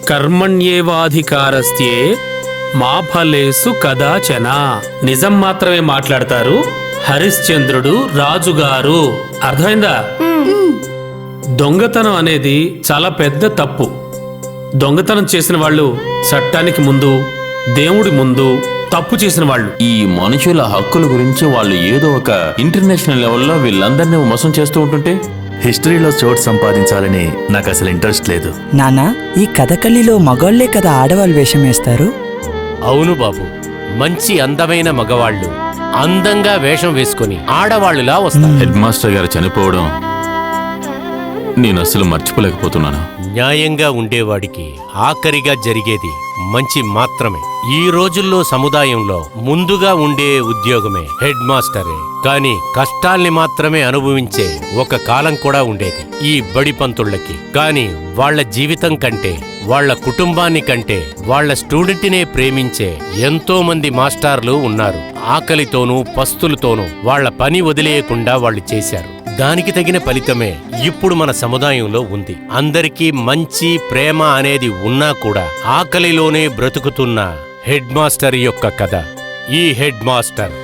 కర్మణ్యేవాధికారస్త్యే మా ఫలేసు కదాచన. నిజం మాత్రమే మాట్లాడతారు హరిశ్చంద్రుడు రాజుగారు. అర్థమైందా? దొంగతనం అనేది చాలా పెద్ద తప్పు. దొంగతనం చేసిన వాళ్ళు చట్టానికి ముందు, దేవుడి ముందు తప్పు చేసిన వాళ్ళు. ఈ మనుషుల హక్కుల గురించి వాళ్ళు ఏదో ఒక ఇంటర్నేషనల్ లెవెల్లో వీళ్ళందరినీ మోసం చేస్తూ ఉంటుంటే హిస్టరీలో చోటు సంపాదించాలని నాకు అసలు ఇంట్రెస్ట్ లేదు. నానా, ఈ కథకళిలో మగవాళ్లే కదా ఆడవాళ్ళు వేషం వేస్తారు? అవును బాబు, మంచి అందమైన మగవాళ్ళు అందంగా వేషం వేసుకుని ఆడవాళ్లులా వస్తారు. హెడ్ మాస్టర్ గారు చనిపోవడం నేను అసలు మర్చిపోలేకపోతున్నాను. న్యాయంగా ఉండేవాడికి ఆఖరిగా జరిగేది మంచి మాత్రమే. ఈ రోజుల్లో సముదాయంలో ముందుగా ఉండే ఉద్యోగమే హెడ్ మాస్టరే. కానీ కష్టాల్ని మాత్రమే అనుభవించే ఒక కాలం కూడా ఉండేది ఈ బడి పంతుళ్ళకి. కానీ వాళ్ల జీవితం కంటే, వాళ్ల కుటుంబాన్ని కంటే, వాళ్ల స్టూడెంట్నే ప్రేమించే ఎంతో మంది మాస్టార్లు ఉన్నారు. ఆకలితోనూ పస్తులతోనూ వాళ్ల పని వదిలేయకుండా వాళ్ళు చేశారు. దానికి తగిన ఫలితమే ఇప్పుడు మన సముదాయంలో ఉంది. అందరికీ మంచి ప్రేమ అనేది ఉన్నా కూడా ఆకలిలోనే బ్రతుకుతున్న హెడ్ మాస్టర్ యొక్క కథ. ఈ హెడ్ మాస్టర్